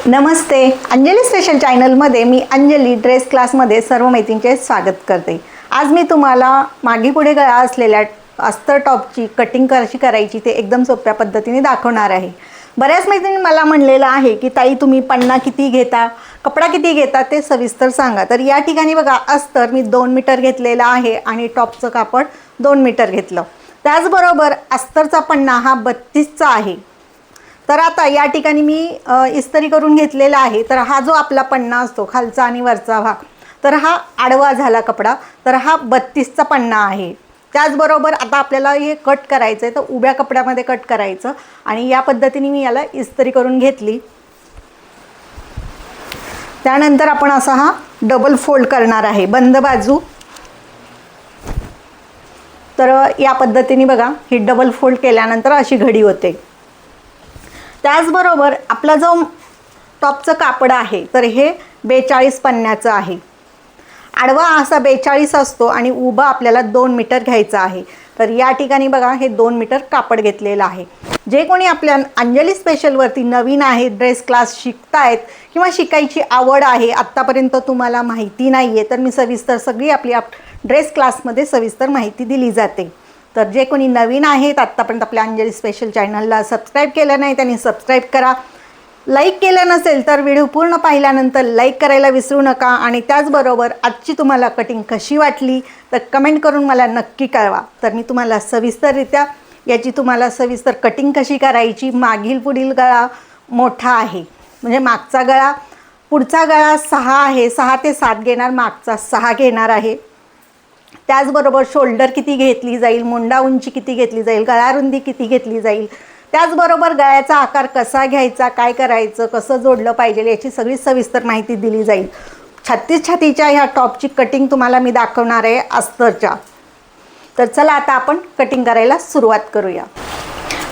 नमस्ते, Anjali special चॅनलमध्ये मी Anjali dress क्लासमध्ये सर्व मैत्रिणींचे स्वागत करते। आज मी तुम्हाला मागे पुढे गळा असलेल्या अस्तर टॉपची कटिंग कशी करायची ते एकदम सोप्या पद्धतीने दाखवणार आहे। बऱ्याच मैत्रिणी मला म्हणलेलं आहे की ताई तुम्ही पन्ना किती घेता, कपडा किती घेता ते सविस्तर सांगा। तर या ठिकाणी बघा, अस्तर मी 2 मीटर घेतलेला आहे आणि टॉपचं कापड 2 मीटर घेतलं। त्याचबरोबर अस्तरचा पन्ना हा 32चा आहे। तर आता या ठिकाणी मी इस्त्री करून घेतलेला आहे। तर हा जो आपला पन्ना असतो खालचा आणि वरचा भाग, तर हा आडवा झाला कपडा, तर हा 32चा पन्ना आहे। त्याचबरोबर आता आपल्याला हे कट करायचं आहे, तर उभ्या कपड्यामध्ये कट करायचं आणि या पद्धतीने मी याला इस्त्री करून घेतली। त्यानंतर आपण असा हा डबल फोल्ड करणार आहे बंद बाजू। तर या पद्धतीने बघा, ही डबल फोल्ड केल्यानंतर अशी घडी होते। त्याचबरोबर आपला जो टॉपचं कापड आहे तर हे 42 पन्न्याचं आहे। आडवा असा 42 असतो आणि उभा आपल्याला 2 मीटर घ्यायचा आहे। तर या ठिकाणी बघा, हे 2 मीटर कापड घेतलेलं आहे। जे कोणी आपल्या अंजली स्पेशलवरती नवीन आहे, ड्रेस क्लास शिकतायत किंवा शिकायची आवड आहे, आत्तापर्यंत तुम्हाला माहिती नाही आहे, तर मी सविस्तर सगळी आपली ड्रेस क्लासमध्ये सविस्तर माहिती दिली जाते। तर जे कोणी नवीन आहेत, आत्तापर्यंत आपल्या अंजली स्पेशल चॅनलला सबस्क्राईब केलं नाही त्यांनी सबस्क्राईब करा। लाईक केलं नसेल तर व्हिडिओ पूर्ण पाहिल्यानंतर लाईक करायला विसरू नका। आणि त्याचबरोबर आजची तुम्हाला कटिंग कशी वाटली तर कमेंट करून मला नक्की कळवा। तर मी तुम्हाला सविस्तररित्या याची तुम्हाला सविस्तर कटिंग कशी करायची, मागील पुढील गळा मोठा आहे म्हणजे मागचा गळा, पुढचा गळा 6 आहे, 6 ते 7 घेणार, मागचा 6 घेणार आहे। त्याचबरोबर शोल्डर किती घेतली जाईल, मुंडा उंची किती घेतली जाईल, गळा रुंदी किती घेतली जाईल, त्याचबरोबर गळ्याचा आकार कसा घ्यायचा, काय करायचं, कसं जोडलं पाहिजे याची सगळी सविस्तर माहिती दिली जाईल। 36 छातीच्या ह्या टॉपची कटिंग तुम्हाला मी दाखवणार आहे अस्तरच्या। तर चला आता आपण कटिंग करायला सुरुवात करूया।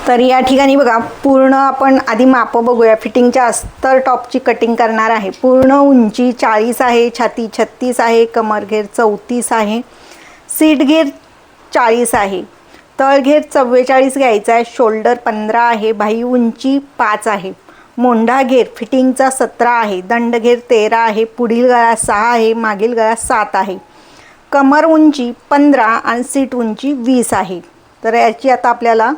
तर या ठिकाणी बघा, पूर्ण आपण आधी माप बघूया। फिटिंगच्या अस्तर टॉपची कटिंग करणार आहे। पूर्ण उंची 40 आहे, छाती 36 आहे, कमरघेर 34 आहे, सीट घेर 40 आहे, तळघेर 44 घ्यायचा आहे, शोल्डर 15 आहे, बाही उंची 5 आहे, मोंढा घेर फिटिंगचा 17 आहे, दंडघेर 13 आहे, पुढील गळा 6 आहे, मागील गळा 7 आहे, कमर उंची 15 आणि सीट उंची 20 आहे। तर याची आता आपल्याला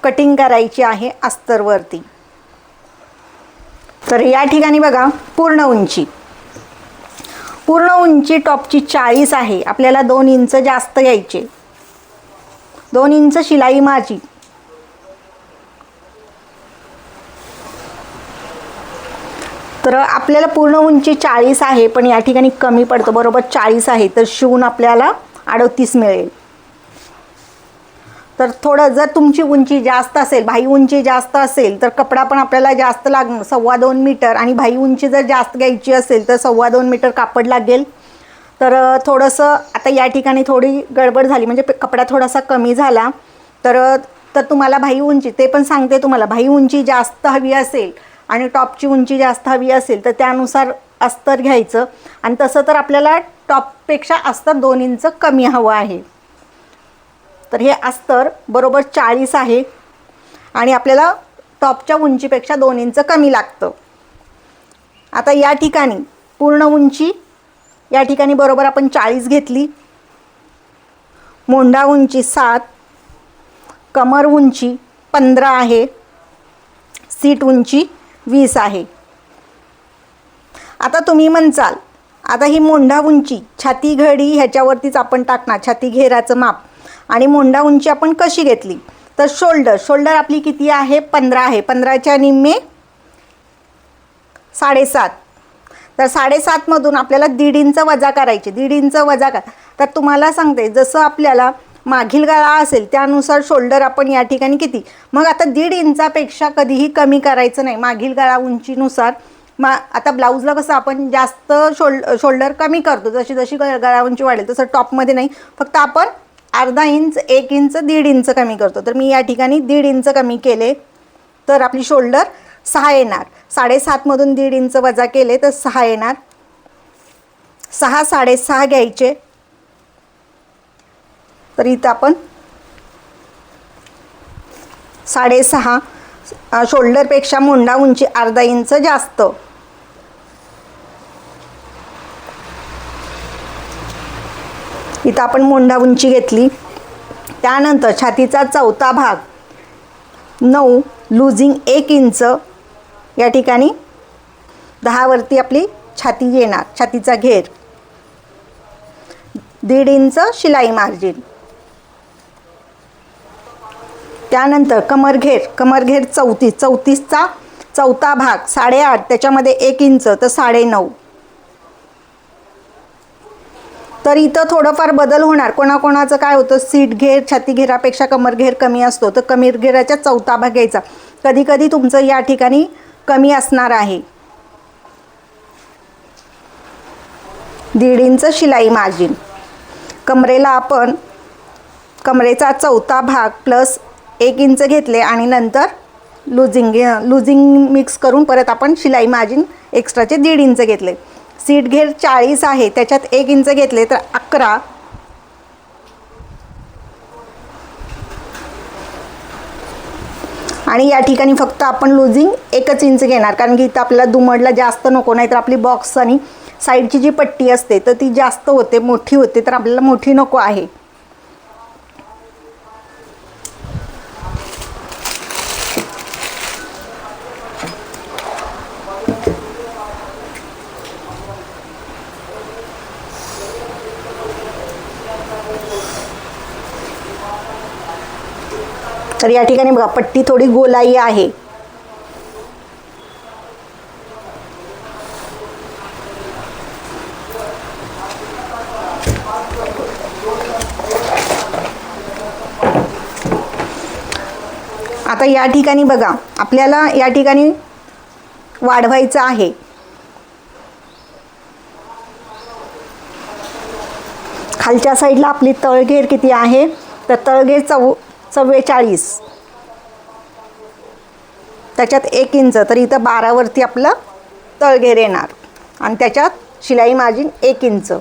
कटिंग करायची आहे अस्तरवरती। तर या ठिकाणी बघा, पूर्ण उंची टॉपची 40 आहे। आपल्याला 2 इंच जास्त घ्यायचे, 2 इंच शिलाई माझी। तर आपल्याला पूर्ण उंची 40 आहे, पण या ठिकाणी कमी पडतं, बरोबर 40 आहे, तर शिवून आपल्याला 38 मिळेल। तर थोडं जर तुमची उंची जास्त असेल, भाई उंची जास्त असेल, तर कपडा पण आपल्याला जास्त लागणार, 2.25 मीटर, आणि भाई उंची जर जास्त घ्यायची असेल तर 2.25 मीटर कापड लागेल। तर थोडंसं आता या ठिकाणी थोडी गडबड झाली, म्हणजे कपडा थोडासा कमी झाला। तर तुम्हाला भाई उंची, ते पण सांगते तुम्हाला, भाई उंची जास्त हवी असेल आणि टॉपची उंची जास्त हवी असेल तर त्यानुसार अस्तर घ्यायचं। आणि तसं तर आपल्याला टॉपपेक्षा अस्तर 2 इंच कमी हवं आहे। तर हे अस्तर बरोबर 40 आहे आणि आपल्याला टॉपच्या उंचीपेक्षा 2 इंच कमी लागतं। आता या ठिकाणी पूर्ण उंची या ठिकाणी बरोबर आपण 40 घेतली, मोंढा उंची 7, कमर उंची 15 आहे, सीट उंची 20 आहे। आता तुम्ही म्हणसाल, आता ही मोंढा उंची छाती घडी ह्याच्यावरतीच आपण टाकणार, छाती घेराचं माप, आणि मोंढा उंची आपण कशी घेतली, तर शोल्डर आपली किती आहे, 15 आहे, 15च्या निम्मे 7.5, तर 7.5 मधून आपल्याला 1.5 इंच वजा करायचे, 1.5 इंच वजा तर तुम्हाला सांगते, जसं आपल्याला मागील गळा असेल त्यानुसार शोल्डर आपण या ठिकाणी किती, मग आता 1.5 इंचापेक्षा कधीही कमी करायचं नाही मागील गळा उंचीनुसार। आता ब्लाऊजला कसं आपण जास्त शोल्डर कमी करतो, जशी जशी गळा उंची वाढेल तसं टॉपमध्ये नाही, फक्त आपण अर्धा इंच, 1 इंच, 1.5 इंच कमी करतो। तर मी या ठिकाणी 1.5 इंच कमी केले, तर आपली शोल्डर 6 येणार। 7.5 मधून 1.5 इंच वजा केले तर 6 येणार, 6 6.5 घ्यायचे। तर इथं आपण 6.5, शोल्डरपेक्षा मोंढा उंची अर्धा इंच जास्त, इथं आपण मोंढा उंची घेतली. त्यानंतर छातीचा चौथा भाग 9 लूजिंग 1 इंच, या ठिकाणी 10 वरती आपली छाती येणार. छातीचा घेर 1.5 इंच शिलाई मार्जिन. त्यानंतर कमरघेर 34चा चौथा भाग 8.5, त्याच्यामध्ये 1 इंच तर 9.5. तर इथं थोडंफार बदल होणार. कोणाकोणाचं काय होतं, सीट घेर छाती घेरापेक्षा कमर घेर कमी असतो, तर कमर घेराच्या चौथा भाग घ्यायचा. कधी कधी तुमचं या ठिकाणी कमी असणार आहे. 1.5 इंच शिलाई मार्जिन. कमरेला आपण कमरेचा चौथा भाग प्लस 1 इंच घेतले आणि नंतर लुझिंग मिक्स करून परत आपण शिलाई मार्जिन एक्स्ट्राचे 1.5 इंच घेतले. सीट घेर 40 आहे, त्याच्यात 1 इंच घेतले तर 11. आणि या ठिकाणी फक्त आपण लुझिंग 1 इंच घेणार, कारण की इथं आपल्याला दुमडला जास्त नको, नाही तर आपली बॉक्स आणि साईडची जी पट्टी असते तर ती जास्त होते, मोठी होते, तर आपल्याला मोठी नको आहे. तर या ठिकाणी बघा पट्टी थोडी गोलाई आहे. आता या ठिकाणी बघा आपल्याला या ठिकाणी वाढवायचं आहे. खालच्या साईडला आपली तळघेर किती आहे, तर तळघेर 44, त्याच्यात 1 इंच, तर इथं 12 वरती आपलं तळघेर येणार आणि त्याच्यात शिलाई मार्जिन 1 इंच.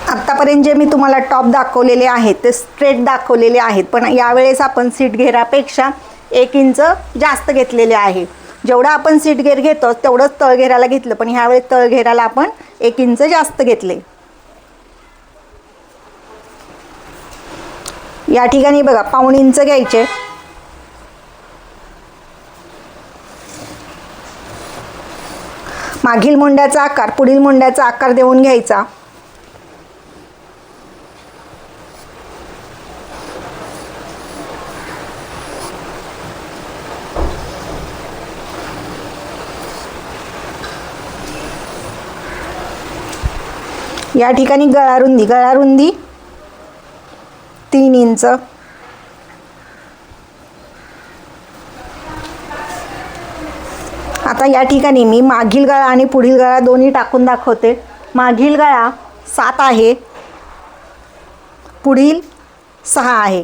आत्तापर्यंत जे मी तुम्हाला टॉप दाखवलेले आहेत ते स्ट्रेट दाखवलेले आहेत, पण यावेळेस आपण सीट घेरापेक्षा 1 इंच जास्त घेतलेले आहे. जेवढा आपण सीट घेर घेतो तेवढंच तळघेराला घेतलं, पण ह्यावेळेस तळघेराला आपण 1 इंच जास्त घेतले. या ठिकाणी बघा 1.5 इंच घ्यायचे. मागील मुंड्याचा आकार पुढील मुंड्याचा आकार देऊन घ्यायचा. या ठिकाणी गळारुंदी 3 इंच. आता या ठिकाणी मी मागील गळा आणि पुढील गळा दोन्ही टाकून दाखवते. मागील गळा 7 आहे, पुढील 6 आहे,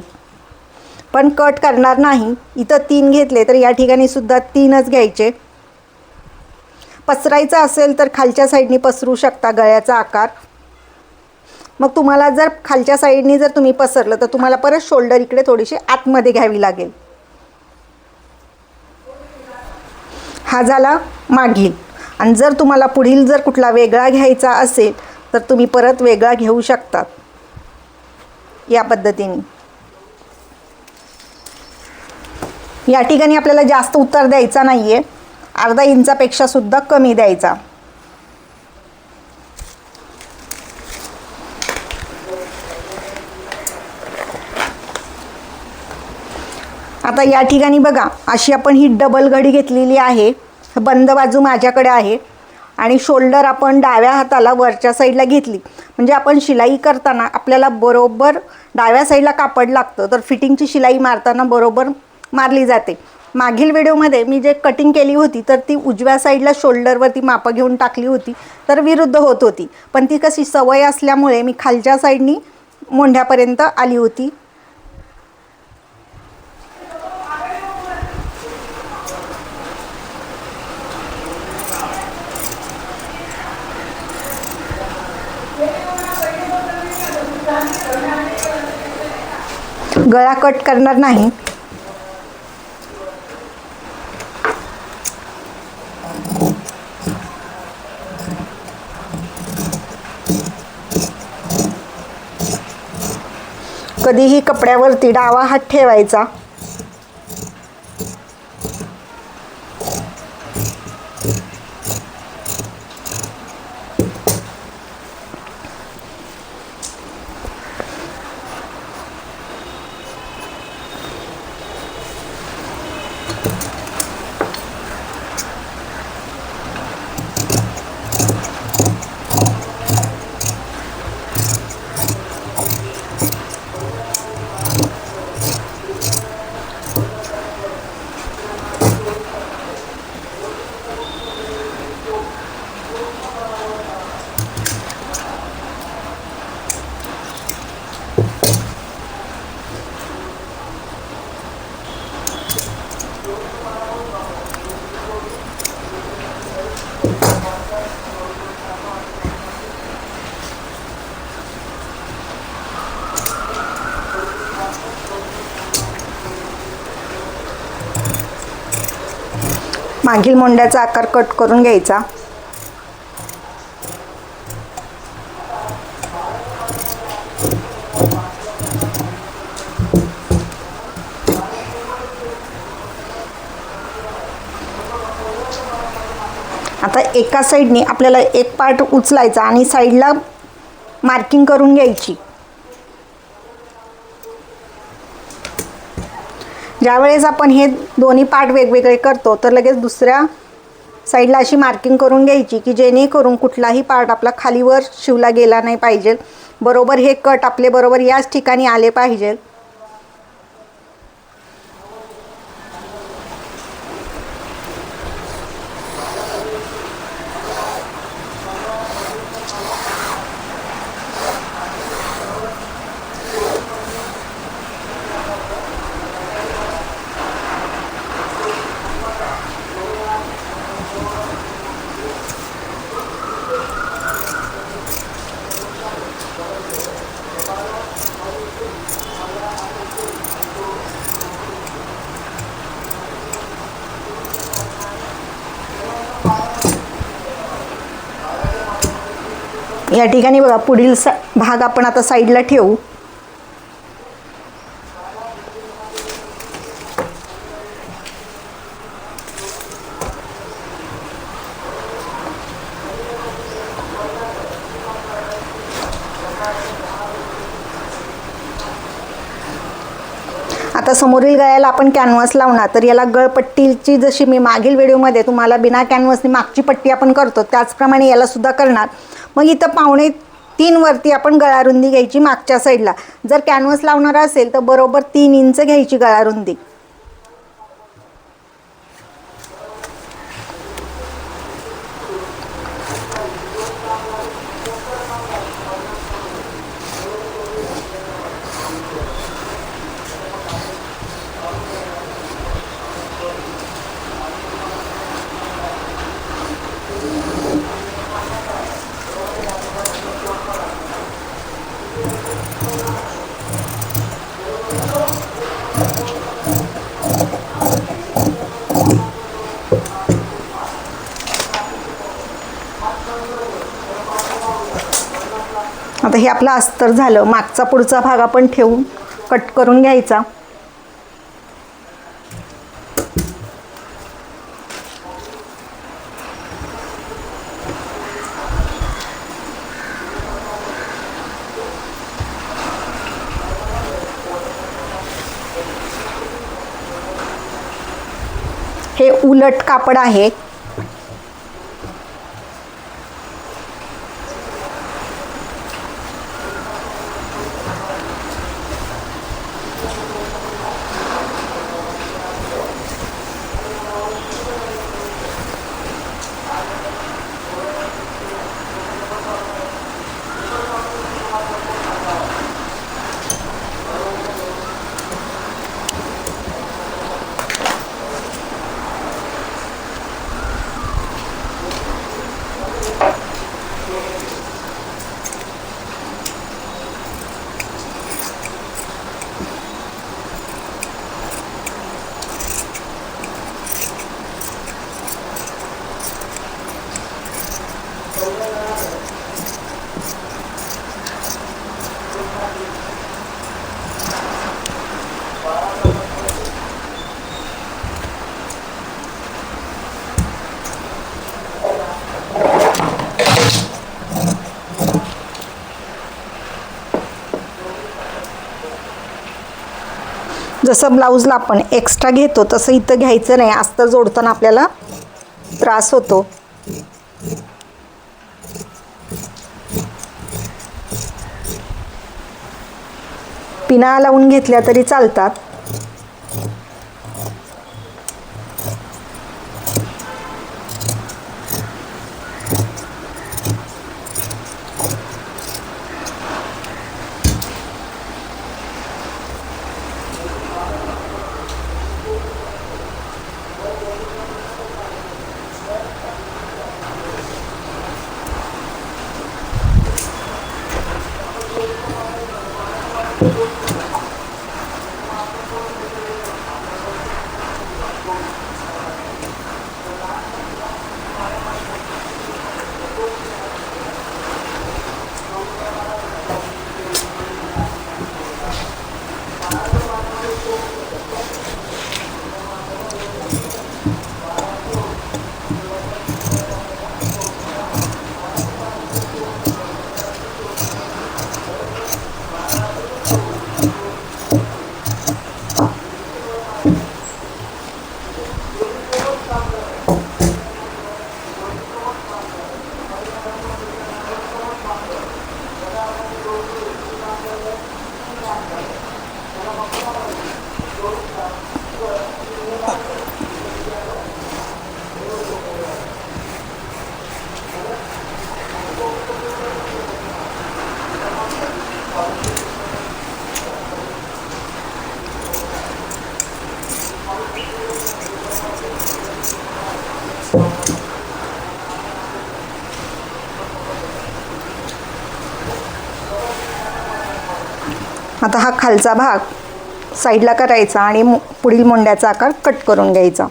पण कट करणार नाही. इथं 3 घेतले तर या ठिकाणी सुद्धा 3च घ्यायचे. पसरायचं असेल तर खालच्या साईडनी पसरू शकता गळ्याचा आकार. मग तुम्हाला जर खालच्या साईडनी जर तुम्ही पसरलं तर तुम्हाला परत शोल्डर इकडे थोडीशी आतमध्ये घ्यावी लागेल. हा झाला मागील. आणि जर तुम्हाला पुढील जर कुठला वेगळा घ्यायचा असेल तर तुम्ही परत वेगळा घेऊ शकतात या पद्धतीने. या ठिकाणी आपल्याला जास्त उतार द्यायचा नाहीये, अर्धा इंचापेक्षा सुद्धा कमी द्यायचा. आता या ठिकाणी बघा अशी आपण ही डबल घडी घेतलेली आहे. बंद बाजू माझ्याकडे आहे आणि शोल्डर आपण डाव्या हाताला वरच्या साईडला घेतली, म्हणजे आपण शिलाई करताना आपल्याला बरोबर डाव्या साईडला कापड लागतं, तर फिटिंगची शिलाई मारताना बरोबर मारली जाते. मागील व्हिडिओमध्ये मी जे कटिंग केली होती तर ती उजव्या साईडला शोल्डरवरती मापं घेऊन टाकली होती, तर विरुद्ध होत होती. पण ती कशी सवय असल्यामुळे मी खालच्या साईडनी मोंढ्यापर्यंत आली होती. गळा कट करणार नाही. कधीही कपड्यावरती डावा हात ठेवायचा. मागील मोंड्याचा आकार कट करून घ्यायचा. आता एका साईडने आपल्याला एक पार्ट उचलायचा आणि साईडला मार्किंग करून घ्यायची. ज्यावेळेस आपण हे दोन्ही पार्ट वेगवेगळे करतो तर लगेच दुसऱ्या साईडला अशी मार्किंग करून घ्यायची की जेणेकरून कुठलाही पार्ट आपला खालीवर शिवला गेला नाही पाहिजे. बरोबर हे कट आपले बरोबर याच ठिकाणी आले पाहिजे. या ठिकाणी बघा पुढील भाग आपण आता साईडला ठेवू. आता समोरील गळ्याला आपण कॅनव्हास लावणार तर याला गळपट्टीची जशी मी मागील व्हिडिओमध्ये तुम्हाला बिना कॅनव्हासनी मागची पट्टी आपण करतो त्याचप्रमाणे याला सुद्धा करणार. मग इथं 2.5 वरती आपण गळारुंदी घ्यायची मागच्या साईडला. जर कॅनव्हास लावणार असेल तर बरोबर 3 इंच घ्यायची गळारुंदी. आता हे आपलं अस्तर झालं. मागचा पुढचा भाग आपण ठेवून कट करून घ्यायचा. हे उलट कापड आहे. जसं ब्लाऊजला आपण एक्स्ट्रा घेतो तसं इथं घ्यायचं नाही, अस्तर जोडताना आपल्याला त्रास होतो. पिना लावून घेतल्या तरी चालतात. आता हा खालचा भाग साईडला करायचा आणि पुढील मुंड्याचा आकार कट करून घ्यायचा.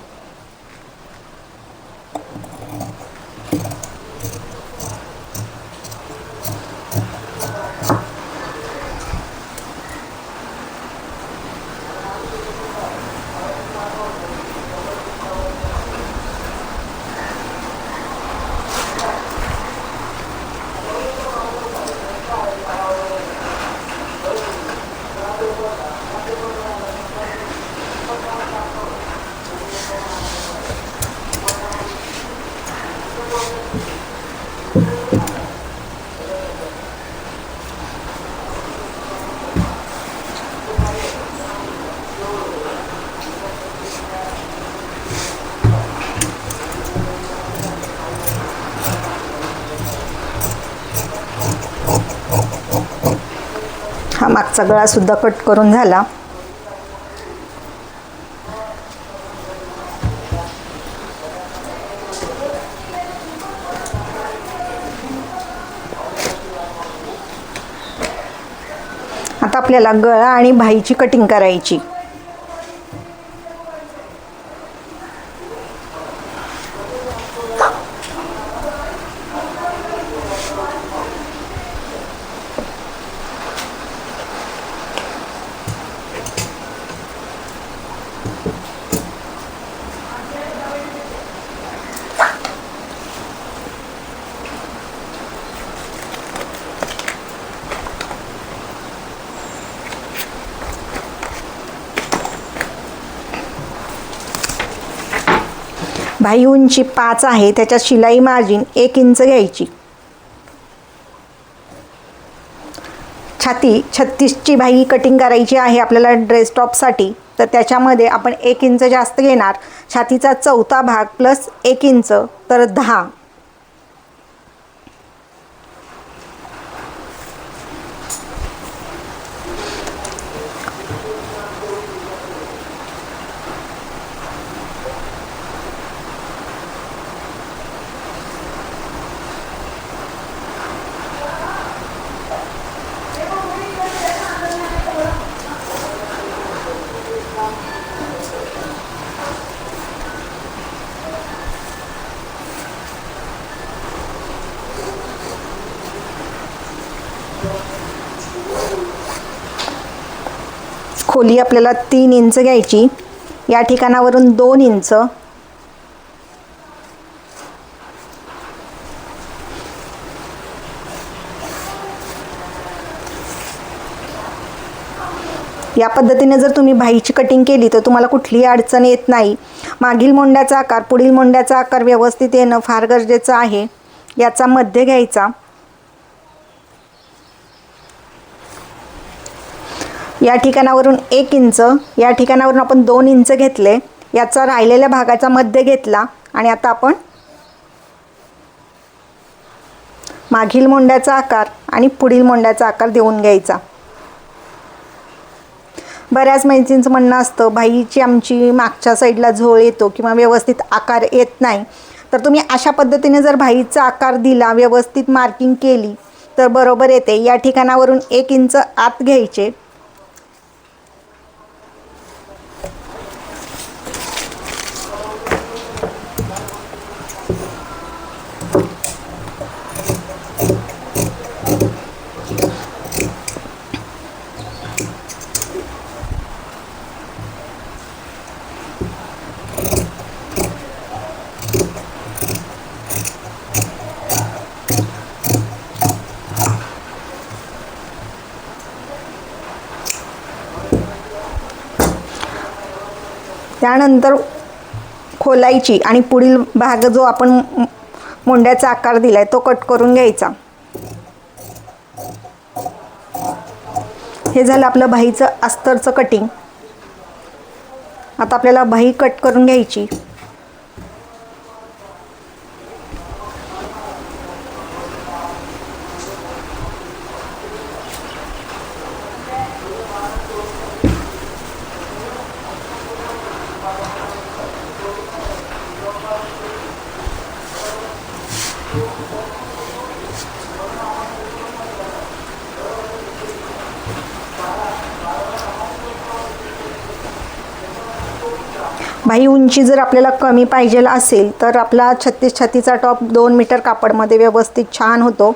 हा मागचा गळा सुद्धा कट करून झाला. आता आपल्याला गळा आणि बाहीची कटिंग करायची. बाही उंची 5 आहे, त्याच्यात शिलाई मार्जिन 1 इंच घ्यायची. छाती 36ची बाही कटिंग करायची आहे आपल्याला ड्रेस टॉपसाठी, तर त्याच्यामध्ये आपण 1 इंच जास्त घेणार. छातीचा चौथा भाग प्लस 1 इंच तर 10. खोली आपल्याला 3 इंच घ्यायची. या ठिकाणावरून 2 इंच, या पद्धतीने जर तुम्ही बाहीची कटिंग केली तर तुम्हाला कुठलीही अडचण येत नाही. मागील मोंड्याचा आकार पुढील मोंड्याचा आकार व्यवस्थित येणं फार गरजेचं आहे. याचा मध्य घ्यायचा. या ठिकाणावरून 1 इंच, या ठिकाणावरून आपण 2 इंच घेतले. याचा राहिलेल्या भागाचा मध्य घेतला आणि आता आपण मागील मोंड्याचा आकार आणि पुढील मोंड्याचा आकार देऊन घ्यायचा. बऱ्याच मैत्रिणींचं म्हणणं असतं बाहीची आमची मागच्या साईडला झोळ येतो किंवा व्यवस्थित आकार येत नाही. तर तुम्ही अशा पद्धतीने जर बाहीचा आकार दिला, व्यवस्थित मार्किंग केली तर बरोबर येते. या ठिकाणावरून 1 इंच आत घ्यायचे. त्यानंतर खोलायची आणि पुढील भाग जो आपण मोंड्याचा आकार दिलाय तो कट करून घ्यायचा. हे झालं आपलं बाहीचं अस्तरचं कटिंग. आता आपल्याला बाही कट करून घ्यायची. बाही उंची जर आपल्याला कमी पाहिजे असेल तर आपला 36 छातीचा टॉप 2 मीटर कापडमध्ये व्यवस्थित छान होतो.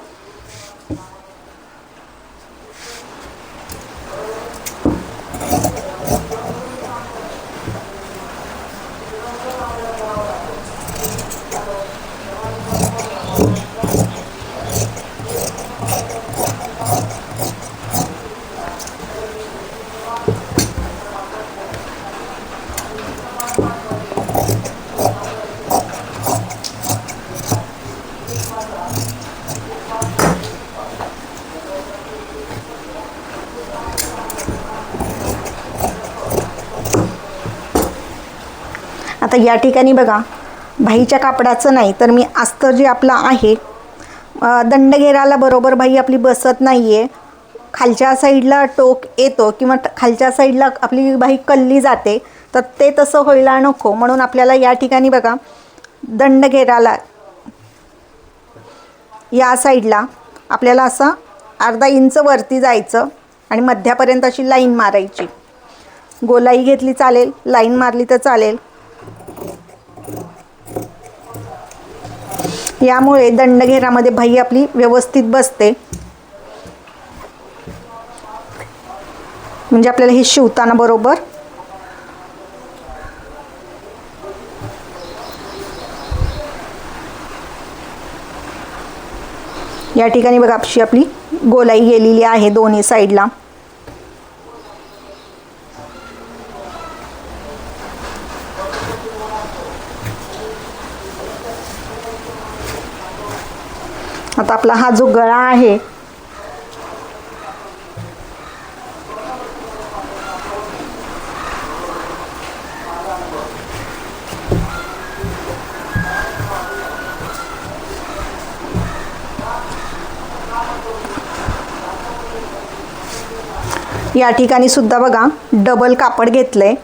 आता या ठिकाणी बघा बाहीच्या कापडाचं नाही तर मी अस्तर जे आपला आहे दंडघेराला बरोबर बाही आपली बसत नाही आहे. खालच्या साईडला टोक येतो किंवा खालच्या साईडला आपली बाही कल्ली जाते. तर ते तसं व्हायला नको म्हणून आपल्याला या ठिकाणी बघा दंडघेराला या साईडला आपल्याला असं अर्धा इंच वरती जायचं आणि मध्यापर्यंत अशी लाईन मारायची. गोलाई घेतली चालेल, लाईन मारली तर चालेल. यामुळे दंडघेरामध्ये बाही आपली व्यवस्थित बसते. म्हणजे आपल्याला हे शिवताना बरोबर या ठिकाणी बघा अशी आपली गोलाई गेलेली आहे दोन्ही साईडला. आता आपला हा जो गळा आहे या ठिकाणी सुद्धा बघा डबल कापड घेतलंय.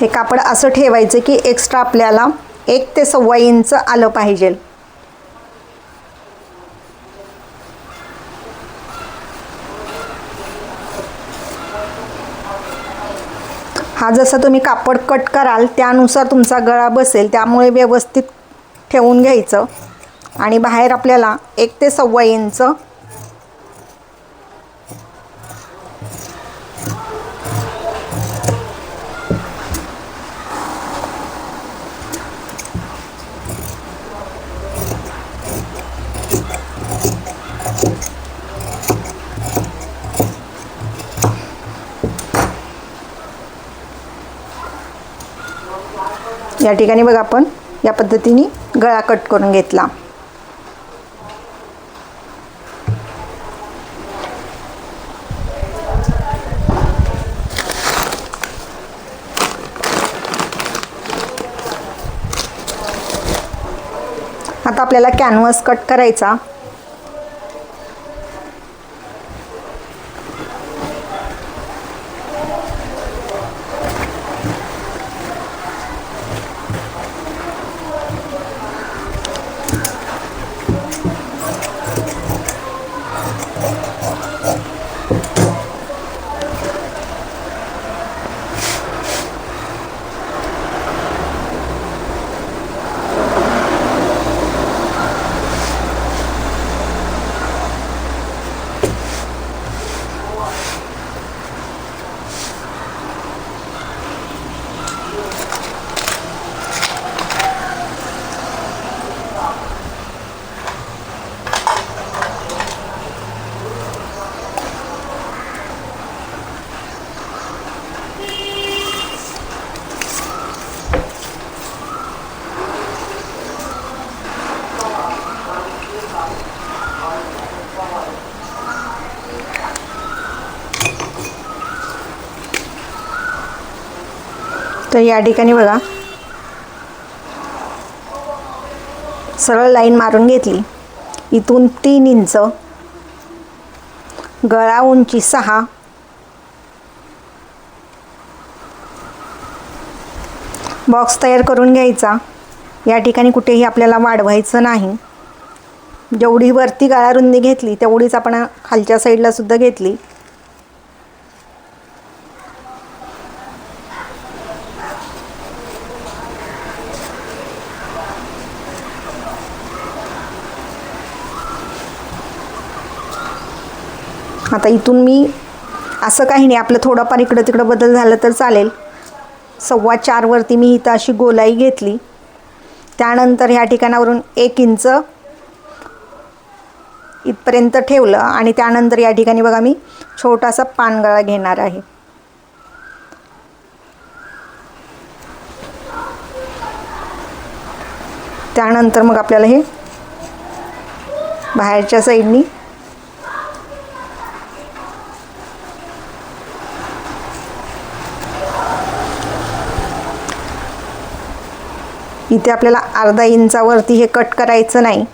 हे कापड असं ठेवायचं की एक्स्ट्रा आपल्याला 1 ते 1.25 इंच आलं पाहिजे. हा जसं तुम्ही कापड कट कराल त्यानुसार तुमचा गळा बसेल, त्यामुळे व्यवस्थित ठेवून घ्यायचं. आणि बाहेर आपल्याला 1 ते 1.25 इंच या ठिकाणी बघा आपण या पद्धतीने गळा कट करून घेतला. आता आपल्याला कॅनव्हास कट करायचा. तर या ठिकाणी बघा सरळ लाईन मारून घेतली. इथून 3 इंच, गळा उंची 6, बॉक्स तयार करून घ्यायचा. या ठिकाणी कुठेही आपल्याला वाढवायचं नाही. जेवढी वरती गळा रुंदी घेतली तेवढीच आपण खालच्या साईडला सुद्धा घेतली. आता इथून मी असं काही नाही, आपलं थोडंफार इकडं तिकडं बदल झालं तर चालेल. 4.25 वरती मी इथं अशी गोलाई घेतली. त्यानंतर ह्या ठिकाणावरून 1 इंच इथपर्यंत ठेवलं आणि त्यानंतर या ठिकाणी बघा मी छोटासा पानगळा घेणार आहे. त्यानंतर मग आपल्याला हे बाहेरच्या साईडनी इथे आपल्याला अर्धा इंचावरती हे कट करायचं नाही.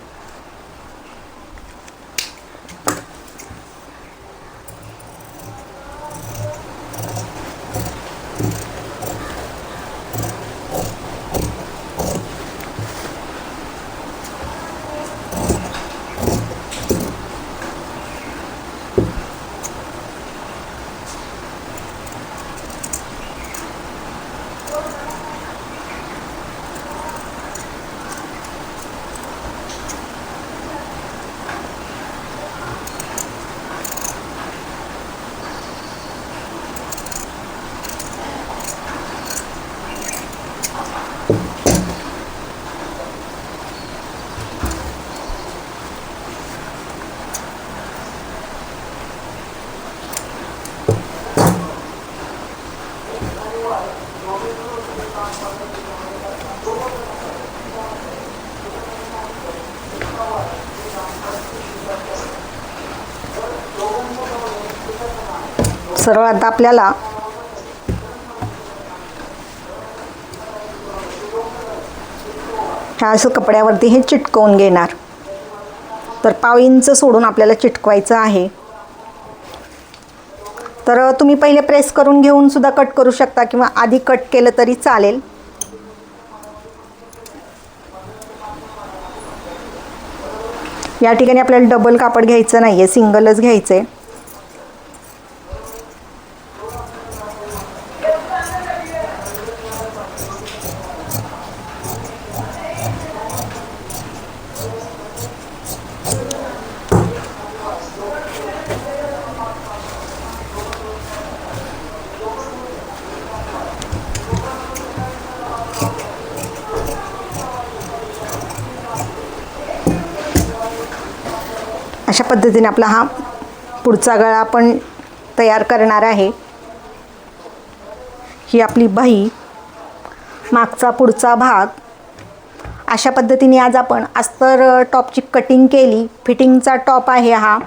सरळ आता आपल्याला ह्या असं कपड्यावरती हे चिटकवून घेणार. तर 1/2 इंच सोडून आपल्याला चिटकवायचं आहे. तर तुम्ही पहिले प्रेस करून घेऊन सुद्धा कट करू शकता किंवा आधी कट केलं तरी चालेल. या ठिकाणी आपल्याला डबल कापड घ्यायचं नाही आहे, सिंगलच घ्यायचं आहे. अशा पद्धतीने आपला हा पुढचा गळा आपण तयार करणार आहे. ही आपली बाही मागचा पुढचा भाग अशा पद्धतीने आज आपण अस्तर टॉपची कटिंग केली. फिटिंगचा टॉप आहे हा.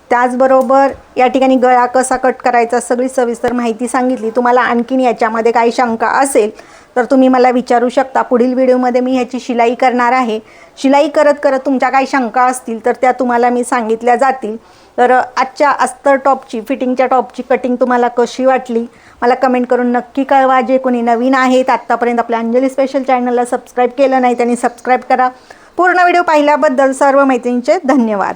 त्याचबरोबर या ठिकाणी गळा कसा कट करायचा सगळी सविस्तर माहिती सांगितली. तुम्हाला आणखीन याच्यामध्ये काही शंका असेल तर तुम्ही मला विचारू शकता. पुढील व्हिडिओमध्ये मी ह्याची शिलाई करणार आहे. शिलाई करत करत तुमच्या काही शंका असतील तर त्या तुम्हाला मी सांगितल्या जातील. तर आजच्या अस्तर टॉपची फिटिंगच्या टॉपची कटिंग तुम्हाला कशी वाटली मला कमेंट करून नक्की कळवा. जे कोणी नवीन आहेत आत्तापर्यंत आपल्या अंजली स्पेशल चॅनलला सबस्क्राईब केलं नाही त्यांनी सबस्क्राईब करा. पूर्ण व्हिडिओ पाहिल्याबद्दल सर्व मैत्रिणींचे धन्यवाद.